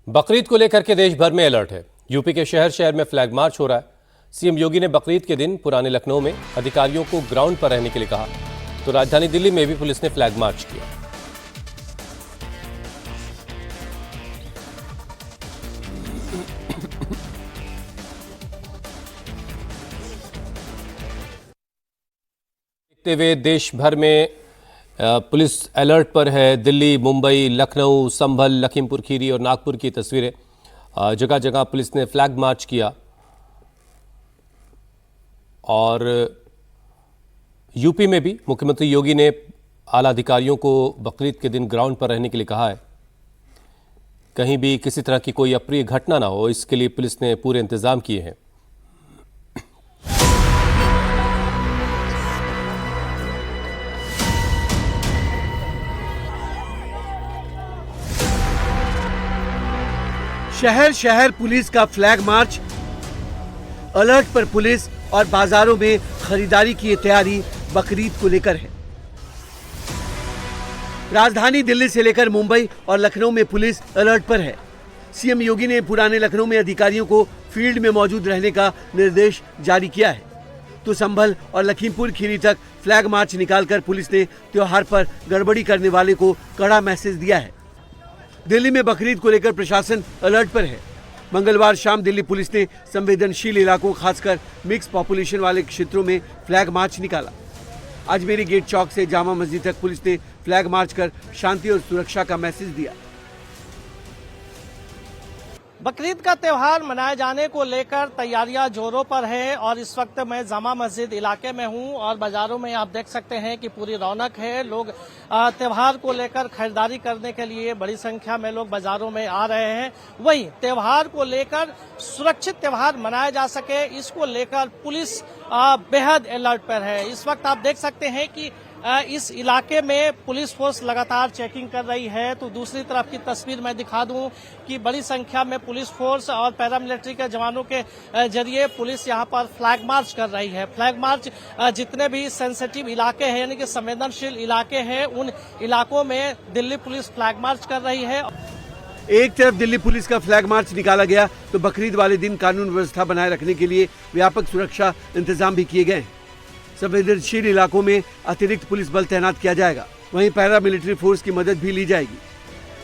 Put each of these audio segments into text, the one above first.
बकरीद को लेकर के देश भर में अलर्ट है। यूपी के शहर शहर में फ्लैग मार्च हो रहा है। सीएम योगी ने बकरीद के दिन पुराने लखनऊ में अधिकारियों को ग्राउंड पर रहने के लिए कहा, तो राजधानी दिल्ली में भी पुलिस ने फ्लैग मार्च किया। देखते हुए देश भर में पुलिस अलर्ट पर है। दिल्ली, मुंबई, लखनऊ, संभल, लखीमपुर खीरी और नागपुर की तस्वीरें। जगह जगह पुलिस ने फ्लैग मार्च किया और यूपी में भी मुख्यमंत्री योगी ने आला अधिकारियों को बकरीद के दिन ग्राउंड पर रहने के लिए कहा है। कहीं भी किसी तरह की कोई अप्रिय घटना ना हो, इसके लिए पुलिस ने पूरे इंतजाम किए हैं। शहर शहर पुलिस का फ्लैग मार्च, अलर्ट पर पुलिस और बाजारों में खरीदारी की तैयारी बकरीद को लेकर है। राजधानी दिल्ली से लेकर मुंबई और लखनऊ में पुलिस अलर्ट पर है। सीएम योगी ने पुराने लखनऊ में अधिकारियों को फील्ड में मौजूद रहने का निर्देश जारी किया है, तो संभल और लखीमपुर खीरी तक फ्लैग मार्च निकालकर पुलिस ने त्योहार पर गड़बड़ी करने वाले को कड़ा मैसेज दिया है। दिल्ली में बकरीद को लेकर प्रशासन अलर्ट पर है। मंगलवार शाम दिल्ली पुलिस ने संवेदनशील इलाकों, खासकर मिक्स पॉपुलेशन वाले क्षेत्रों में फ्लैग मार्च निकाला। अजमेरी गेट चौक से जामा मस्जिद तक पुलिस ने फ्लैग मार्च कर शांति और सुरक्षा का मैसेज दिया। बकरीद का त्यौहार मनाए जाने को लेकर तैयारियां जोरों पर है और इस वक्त मैं जामा मस्जिद इलाके में हूं और बाजारों में आप देख सकते हैं कि पूरी रौनक है। लोग त्यौहार को लेकर खरीदारी करने के लिए बड़ी संख्या में लोग बाजारों में आ रहे हैं। वहीं त्यौहार को लेकर सुरक्षित त्यौहार मनाया जा सके, इसको लेकर पुलिस बेहद अलर्ट पर है। इस वक्त आप देख सकते हैं कि इस इलाके में पुलिस फोर्स लगातार चेकिंग कर रही है। तो दूसरी तरफ की तस्वीर मैं दिखा दूं कि बड़ी संख्या में पुलिस फोर्स और पैरामिलिट्री के जवानों के जरिए पुलिस यहां पर फ्लैग मार्च कर रही है। फ्लैग मार्च जितने भी सेंसिटिव इलाके हैं, यानी कि संवेदनशील इलाके हैं, उन इलाकों में दिल्ली पुलिस फ्लैग मार्च कर रही है। एक तरफ दिल्ली पुलिस का फ्लैग मार्च निकाला गया, तो बकरीद वाले दिन कानून व्यवस्था बनाए रखने के लिए व्यापक सुरक्षा इंतजाम भी किए गए। संवेदनशील इलाकों में अतिरिक्त पुलिस बल तैनात किया जाएगा। वहीं पैरा मिलिट्री फोर्स की मदद भी ली जाएगी।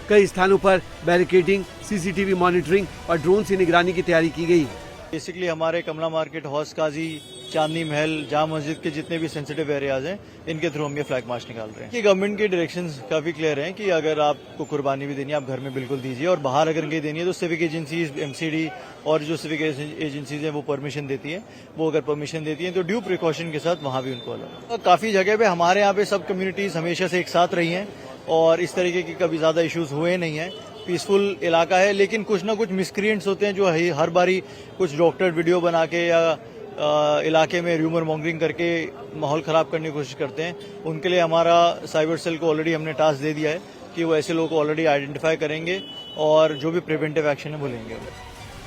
कई स्थानों पर बैरिकेडिंग, सीसीटीवी मॉनिटरिंग और ड्रोन से निगरानी की तैयारी की गई है। बेसिकली हमारे कमला मार्केट, हौस काजी, चांदनी महल, जामा मस्जिद के जितने भी सेंसिटिव एरियाज हैं, इनके थ्रू हम ये फ्लैग मार्च निकाल रहे हैं। कि गवर्नमेंट के डायरेक्शंस काफी क्लियर हैं कि अगर आपको कुर्बानी भी देनी है, आप घर में बिल्कुल दीजिए, और बाहर अगर कहीं देनी है तो सिविक एजेंसीज, एमसीडी और जो सिविक एजेंसीज हैं वो परमिशन देती हैं। वो अगर परमिशन देती हैं तो ड्यू प्रिकॉशन के साथ वहां भी उनको अलग। काफी जगह पे हमारे यहाँ पे सब कम्युनिटीज हमेशा से एक साथ रही हैं और इस तरीके के कभी ज्यादा इश्यूज हुए नहीं है। पीसफुल इलाका है, लेकिन कुछ ना कुछ मिसक्रिएंट्स होते हैं जो हर बारी कुछ डॉक्टर वीडियो बना के या इलाके में र्यूमर मॉन्गरिंग करके माहौल खराब करने की कोशिश करते हैं। उनके लिए हमारा साइबर सेल को ऑलरेडी हमने टास्क दे दिया है कि वो ऐसे लोगों को ऑलरेडी आइडेंटिफाई करेंगे और जो भी प्रिवेंटिव एक्शन है वो लेंगे।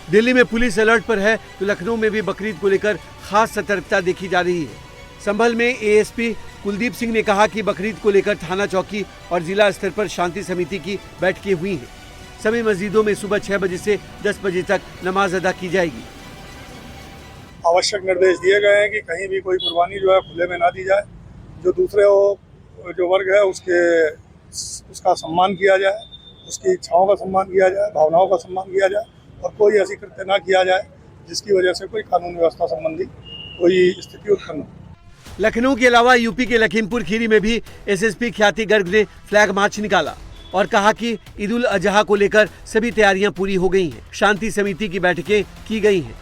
दिल्ली में पुलिस अलर्ट पर है, तो लखनऊ में भी बकरीद को लेकर खास सतर्कता देखी जा रही है। संभल में एएसपी कुलदीप सिंह ने कहा कि बकरीद को लेकर थाना चौकी और जिला स्तर पर शांति समिति की बैठकें हुई हैं। सभी मस्जिदों में सुबह 6 बजे से 10 बजे तक नमाज अदा की जाएगी। आवश्यक निर्देश दिए गए हैं कि कहीं भी कोई कुर्बानी जो है खुले में ना दी जाए। जो दूसरे जो वर्ग है उसका सम्मान किया जाए, उसकी इच्छाओं का सम्मान किया जाए, भावनाओं का सम्मान किया जाए और कोई ऐसी कृत्य ना किया जाए जिसकी वजह से कोई कानून व्यवस्था संबंधी कोई स्थिति उत्पन्न हो। लखनऊ के अलावा यूपी के लखीमपुर खीरी में भी एसएसपी ख्याति गर्ग ने फ्लैग मार्च निकाला और कहा कि ईद उल अजहा को लेकर सभी तैयारियां पूरी हो गई हैं। शांति समिति की बैठकें की गई हैं।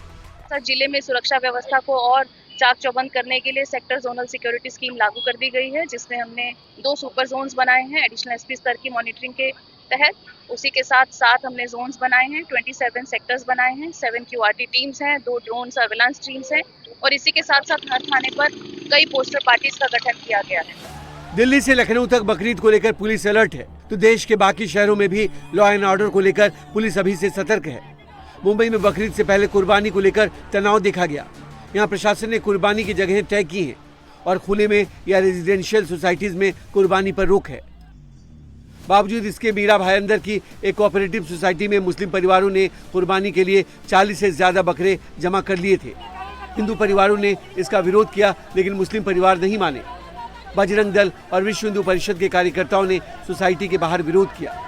जिले में सुरक्षा व्यवस्था को और चाक चौबंद करने के लिए सेक्टर जोनल सिक्योरिटी स्कीम लागू कर दी गई है, जिसमें हमने 2 सुपर जोन्स बनाए हैं एडिशनल एसपी स्तर की मॉनिटरिंग के तहत। उसी के साथ 7 हमने जोन्स बनाए हैं, 27 सेक्टर्स बनाए हैं, 7 क्यूआरटी टीम्स हैं, 2 ड्रोन सर्विलांस टीम्स हैं और इसी के साथ साथ हर थाने पर कई पोस्टर पार्टीज का गठन किया गया है। दिल्ली से लखनऊ तक बकरीद को लेकर पुलिस अलर्ट है, तो देश के बाकी शहरों में भी लॉ एंड ऑर्डर को लेकर पुलिस अभी से सतर्क है। मुंबई में बकरीद से पहले कुर्बानी को लेकर तनाव देखा गया। यहाँ प्रशासन ने कुर्बानी की जगहें तय की हैं और खुले में या रेजिडेंशियल सोसाइटीज में कुर्बानी पर रोक है। बावजूद इसके मीरा भाईंदर की एक कोऑपरेटिव सोसाइटी में मुस्लिम परिवारों ने कुर्बानी के लिए 40 से ज्यादा बकरे जमा कर लिए थे। हिंदू परिवारों ने इसका विरोध किया, लेकिन मुस्लिम परिवार नहीं माने। बजरंग दल और विश्व हिंदू परिषद के कार्यकर्ताओं ने सोसाइटी के बाहर विरोध किया।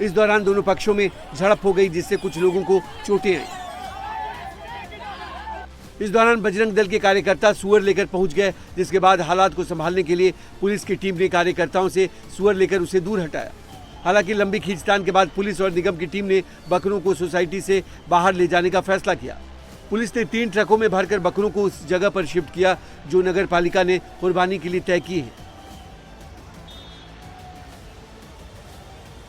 इस दौरान दोनों पक्षों में झड़प हो गई, जिससे कुछ लोगों को चोटें आई। इस दौरान बजरंग दल के कार्यकर्ता सुअर लेकर पहुंच गए, जिसके बाद हालात को संभालने के लिए पुलिस की टीम ने कार्यकर्ताओं से सुअर लेकर उसे दूर हटाया। हालांकि लंबी खींचतान के बाद पुलिस और निगम की टीम ने बकरों को सोसाइटी से बाहर ले जाने का फैसला किया। पुलिस ने 3 ट्रकों में भरकर बकरों को उस जगह पर शिफ्ट किया जो नगर पालिका ने कुर्बानी के लिए तय की है।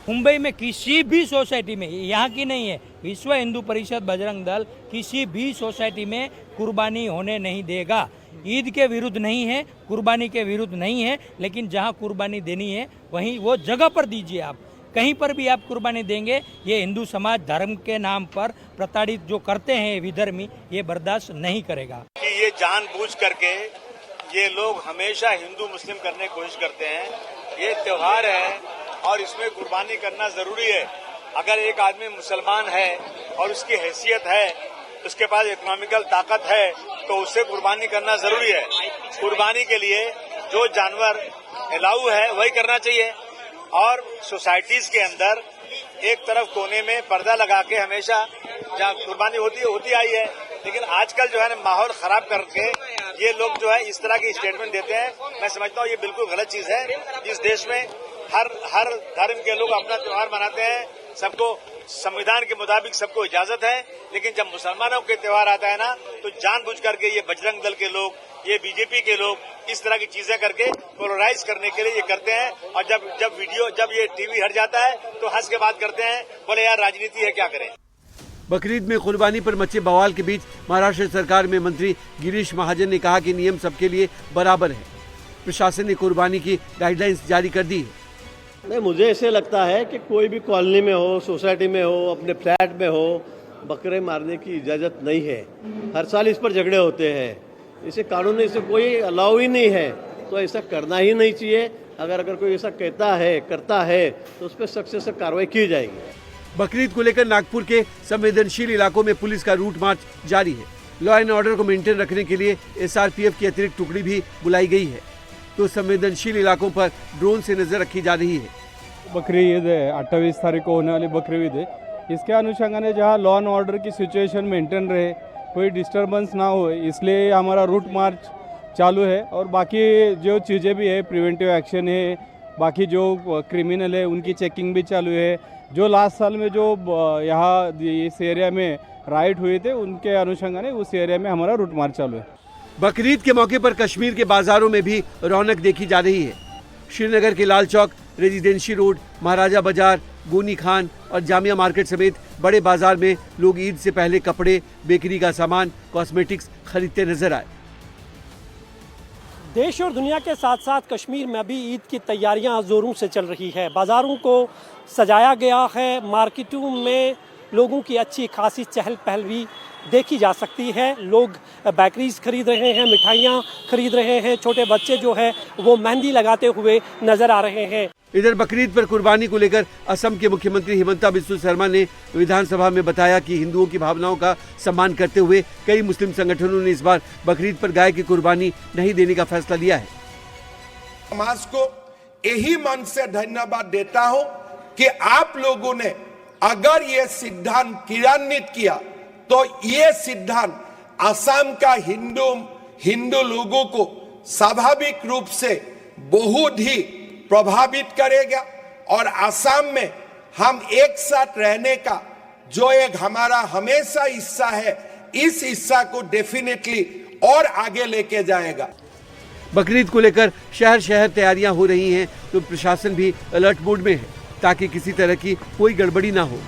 मुंबई में किसी भी सोसाइटी में, यहाँ की नहीं है, विश्व हिंदू परिषद बजरंग दल किसी भी सोसाइटी में कुर्बानी होने नहीं देगा। ईद के विरुद्ध नहीं है, कुर्बानी के विरुद्ध नहीं है, लेकिन जहाँ कुर्बानी देनी है वहीं वो जगह पर दीजिए। आप कहीं पर भी आप कुर्बानी देंगे, ये हिंदू समाज धर्म के नाम पर प्रताड़ित जो करते हैं विधर्मी, ये बर्दाश्त नहीं करेगा। कि ये जानबूझ करके ये लोग हमेशा हिंदू मुस्लिम करने की कोशिश करते हैं। ये त्योहार है और इसमें कुर्बानी करना जरूरी है। अगर एक आदमी मुसलमान है और उसकी हैसियत है, उसके पास इकोनॉमिकल ताकत है, तो उससे कुर्बानी करना जरूरी है। कुर्बानी के लिए जो जानवर अलाउ है वही करना चाहिए। और सोसाइटीज के अंदर एक तरफ कोने में पर्दा लगा के हमेशा जहाँ कुर्बानी होती आई है, लेकिन आजकल जो है ना माहौल खराब करके ये लोग जो है इस तरह की स्टेटमेंट देते हैं। मैं समझता हूँ ये बिल्कुल गलत चीज है। इस देश में हर धर्म के लोग अपना त्योहार मनाते हैं, सबको संविधान के मुताबिक सबको इजाजत है। लेकिन जब मुसलमानों के त्योहार आता है ना, तो जानबूझ करके ये बजरंग दल के लोग, ये बीजेपी के लोग इस तरह की चीजें करके पोलराइज करने के लिए ये करते हैं। और जब ये टीवी हट जाता है तो हंस के बात करते हैं, बोले यार राजनीति है, क्या करें। बकरीद में कुर्बानी पर मचे बवाल के बीच महाराष्ट्र सरकार में मंत्री गिरीश महाजन ने कहा कि नियम सबके लिए बराबर है। प्रशासन ने कुर्बानी की गाइडलाइंस जारी कर दी है। नहीं, मुझे ऐसे लगता है कि कोई भी कॉलोनी में हो, सोसाइटी में हो, अपने फ्लैट में हो, बकरे मारने की इजाज़त नहीं है। हर साल इस पर झगड़े होते हैं। इसे कानून में इसे कोई अलाउ ही नहीं है, तो ऐसा करना ही नहीं चाहिए। अगर कोई ऐसा करता है तो उस पर सख्त से सख्त कार्रवाई की जाएगी। बकरीद को लेकर नागपुर के संवेदनशील इलाकों में पुलिस का रूट मार्च जारी है। लॉ एंड ऑर्डर को मेंटेन रखने के लिए SRPF की अतिरिक्त टुकड़ी भी बुलाई गई है, तो संवेदनशील इलाकों पर ड्रोन से नजर रखी जा रही है। बकरी ईद है, 28 तारीख को होने वाली बकरी ईद है। इसके अनुषंगाने जहाँ लॉ एंड ऑर्डर की सिचुएशन मेंटेन रहे, कोई डिस्टर्बेंस ना हो, इसलिए हमारा रूट मार्च चालू है। और बाकी जो चीज़ें भी है, प्रिवेंटिव एक्शन है, बाकी जो क्रिमिनल है उनकी चेकिंग भी चालू है। जो लास्ट साल में जो यहाँ इस एरिया में राइट हुए थे, उनके अनुषंगाने उस एरिया में हमारा रूट मार्च चालू है। बकरीद के मौके पर कश्मीर के बाजारों में भी रौनक देखी जा रही है। श्रीनगर के लाल चौक, रेजिडेंसी रोड, महाराजा बाजार, गोनी खान और जामिया मार्केट समेत बड़े बाजार में लोग ईद से पहले कपड़े, बेकरी का सामान, कॉस्मेटिक्स खरीदते नजर आए। देश और दुनिया के साथ साथ कश्मीर में भी ईद की तैयारियां जोरों से चल रही है। बाजारों को सजाया गया है, मार्केटों में लोगों की अच्छी खासी चहल पहल भी देखी जा सकती है। लोग बेकरीज खरीद रहे हैं, मिठाइयाँ खरीद रहे हैं, छोटे बच्चे जो है वो मेहंदी लगाते हुए नजर आ रहे हैं। इधर बकरीद पर कुर्बानी को लेकर असम के मुख्यमंत्री हिमंता बिस्वा शर्मा ने विधानसभा में बताया कि हिंदुओं की भावनाओं का सम्मान करते हुए कई मुस्लिम संगठनों ने इस बार बकरीद पर गाय की कुर्बानी नहीं देने का फैसला लिया है। समाज को यही मन से धन्यवाद देता हूं कि आप लोगों ने अगर ये सिद्धांत क्रियान्वित किया तो ये सिद्धांत असम का हिंदू लोगों को स्वाभाविक रूप से बहुत ही प्रभावित करेगा। और असम में हम एक साथ रहने का जो एक हमारा हमेशा हिस्सा है, इस हिस्सा को डेफिनेटली और आगे लेके जाएगा। बकरीद को लेकर शहर शहर तैयारियां हो रही हैं, तो प्रशासन भी अलर्ट मोड में है ताकि किसी तरह की कोई गड़बड़ी ना हो।